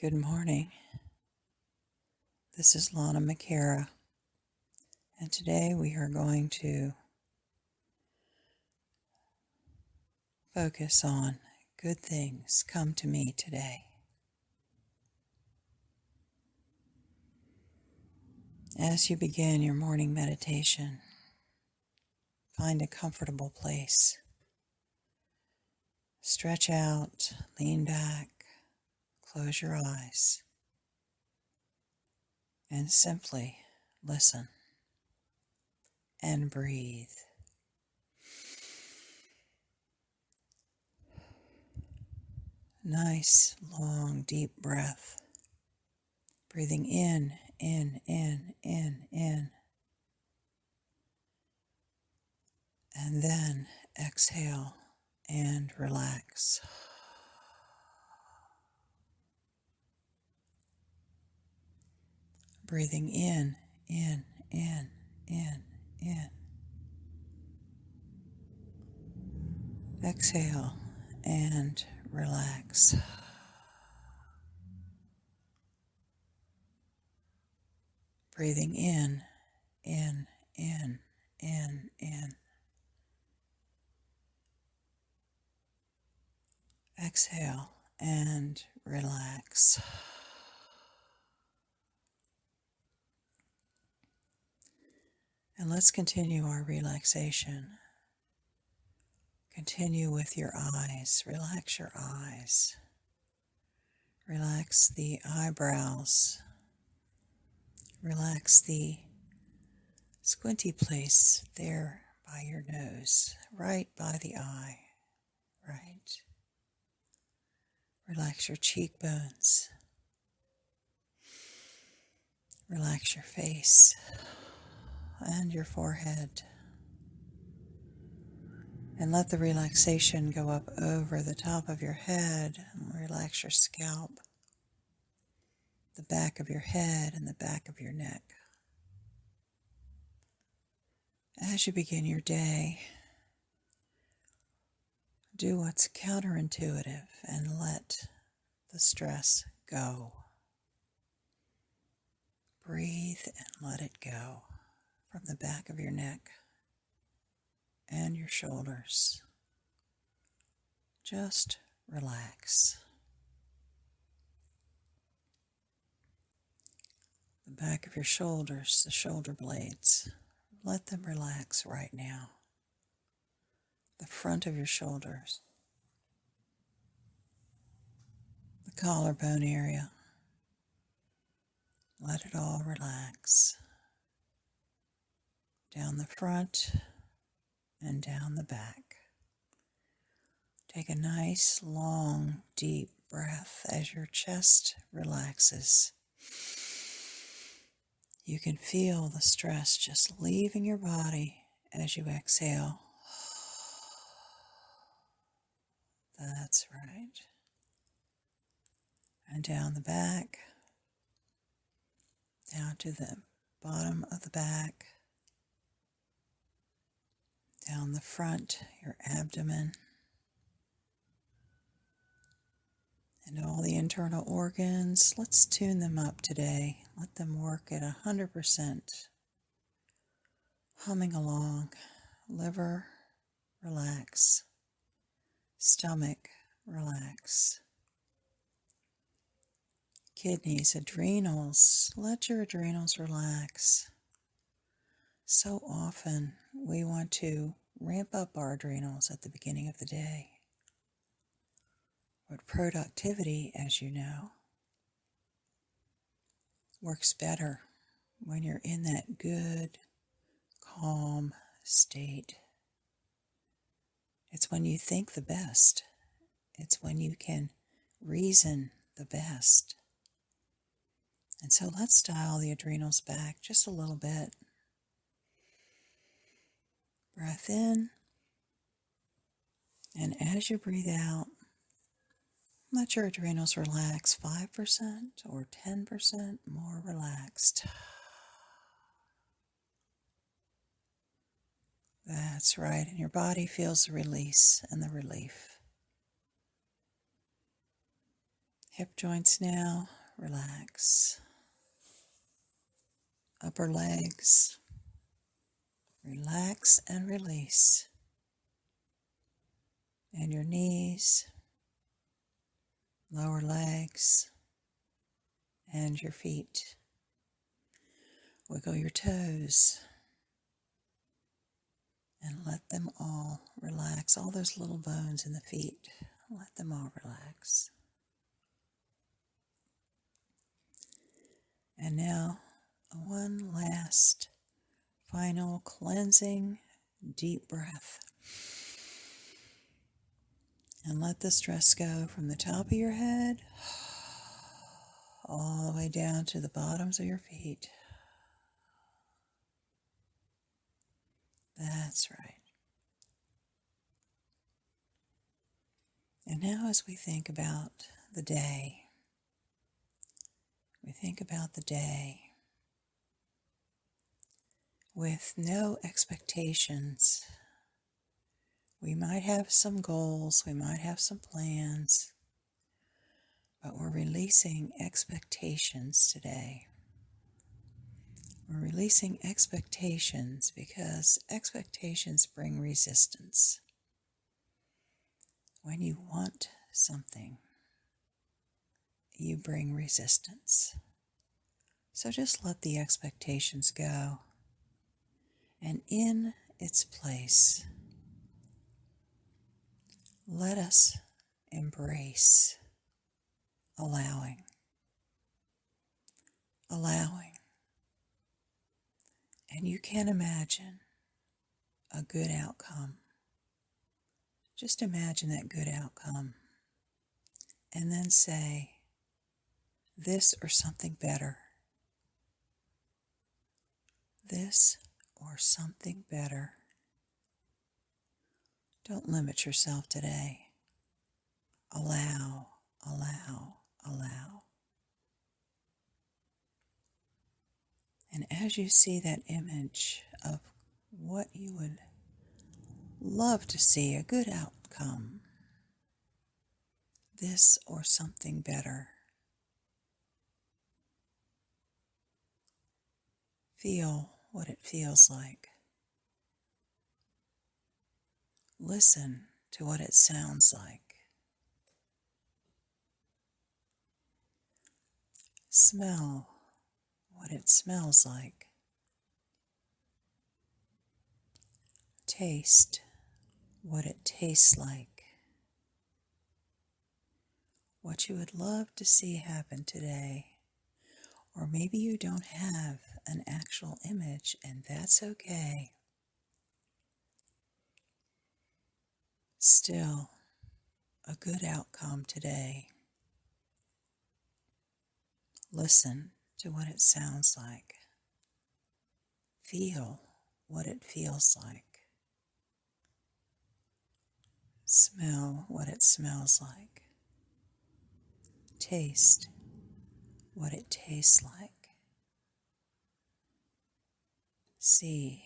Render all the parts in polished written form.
Good morning. This is Lana McAra, and today we are going to focus on good things come to me today. As you begin your morning meditation, find a comfortable place. Stretch out, lean back, close your eyes, and simply listen and breathe. Nice, long, deep breath. Breathing in. And then exhale and relax. Breathing in. Exhale and relax. Breathing in. Exhale and relax. And let's continue our relaxation. Continue with your eyes. Relax your eyes. Relax the eyebrows. Relax the squinty place there by your nose, right by the eye. Right. Relax your cheekbones. Relax your face and your forehead. And let the relaxation go up over the top of your head. Relax your scalp, the back of your head, and the back of your neck. As you begin your day, do what's counterintuitive and let the stress go. Breathe and let it go from the back of your neck and your shoulders. Just relax. The back of your shoulders, the shoulder blades, let them relax right now. The front of your shoulders, the collarbone area, let it all relax. Down the front and down the back. Take a nice, long, deep breath as your chest relaxes. You can feel the stress just leaving your body as you exhale. That's right. And down the back, down to the bottom of the back, down the front, your abdomen, and all the internal organs. Let's tune them up today. Let them work at 100%. Humming along. Liver, relax. Stomach, relax. Kidneys, adrenals, let your adrenals relax. So often we want to ramp up our adrenals at the beginning of the day. But productivity, as you know, works better when you're in that good, calm state. It's when you think the best. It's when you can reason the best. And so let's dial the adrenals back just a little bit. Breath in. And as you breathe out, let your adrenals relax 5% or 10% more relaxed. That's right, and your body feels the release and the relief. Hip joints now, relax. Upper legs, relax and release. And your knees, lower legs, and your feet. Wiggle your toes and let them all relax. All those little bones in the feet, let them all relax. And now, one last final cleansing deep breath. And let the stress go from the top of your head all the way down to the bottoms of your feet. That's right. And now as we think about the day, we think about the day with no expectations. We might have some goals, we might have some plans, but we're releasing expectations today. We're releasing expectations because expectations bring resistance. When you want something, you bring resistance. So just let the expectations go. And in its place, let us embrace allowing. And you can imagine a good outcome. Just imagine that good outcome. And then say, this or something better. This or something better. Don't limit yourself today. Allow. And as you see that image of what you would love to see, a good outcome, this or something better, feel what it feels like. Listen to what it sounds like. Smell what it smells like. Taste what it tastes like. What you would love to see happen today. Or maybe you don't have an actual image, and that's okay. Still, a good outcome today. Listen to what it sounds like. Feel what it feels like. Smell what it smells like. Taste what it tastes like. See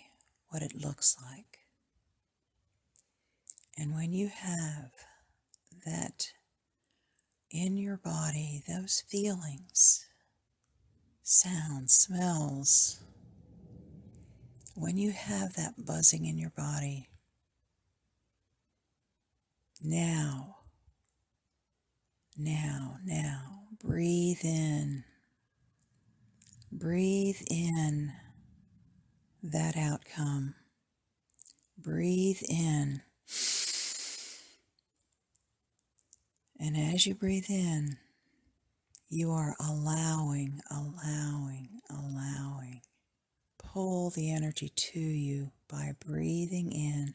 what it looks like. And when you have that in your body, those feelings, sounds, smells, when you have that buzzing in your body, now, breathe in that outcome. Breathe in. And as you breathe in, you are allowing. Pull the energy to you by breathing in.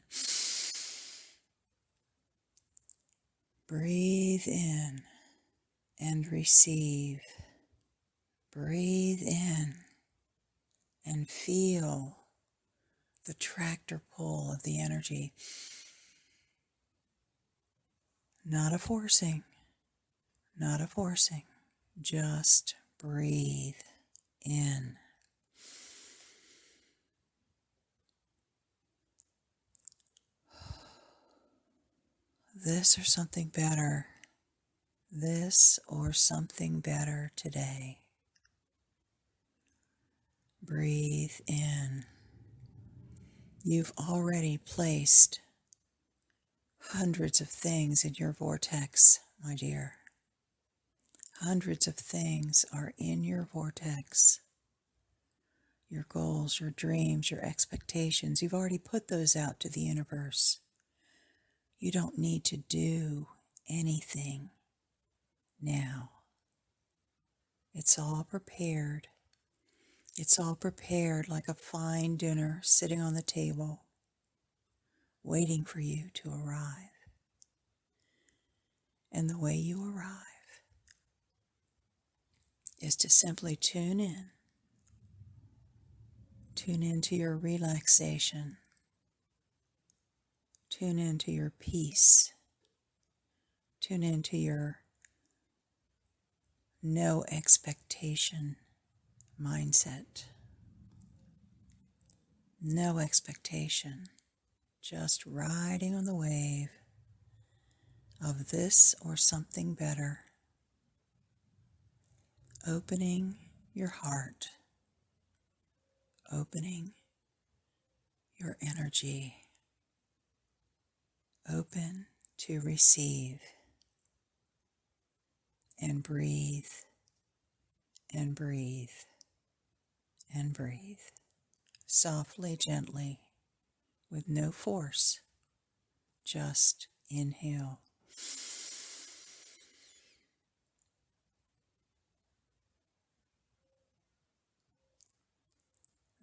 Breathe in and receive. Breathe in and feel the tractor pull of the energy. Not a forcing. Just breathe in. This or something better. this or something better today. Breathe in. You've already placed hundreds of things in your vortex, my dear. Hundreds of things are in your vortex. Your goals, your dreams, your expectations, you've already put those out to the universe. You don't need to do anything now. It's all prepared. It's all prepared like a fine dinner sitting on the table, waiting for you to arrive. And the way you arrive is to simply tune in. Tune into your relaxation. Tune into your peace. Tune into your no expectation mindset. No expectation. Just riding on the wave of this or something better. Opening your heart. Opening your energy. Open to receive. And breathe. And breathe. And breathe. Softly, gently, with no force. Just inhale.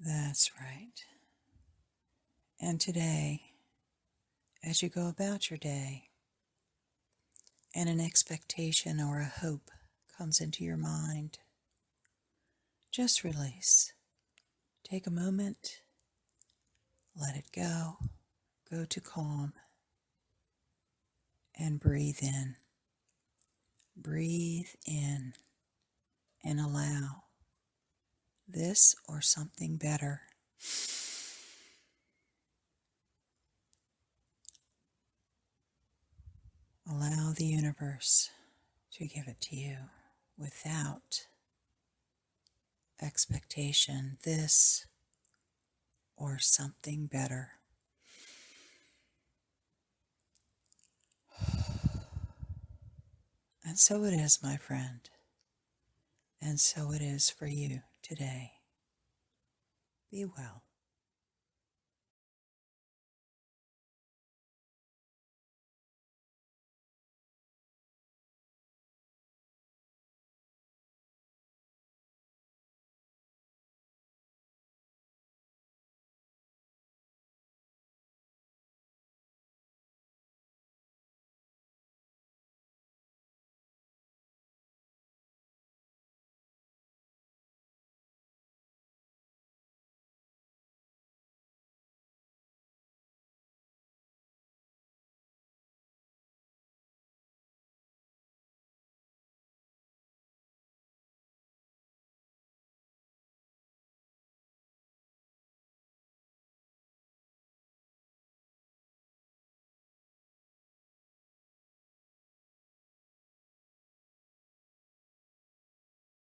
That's right. And today, as you go about your day, and an expectation or a hope comes into your mind, just release. Take a moment, let it go, go to calm, and breathe in. Breathe in and allow this or something better. Allow the universe to give it to you without expectation, this or something better. And so it is, my friend. And so it is for you today. Be well.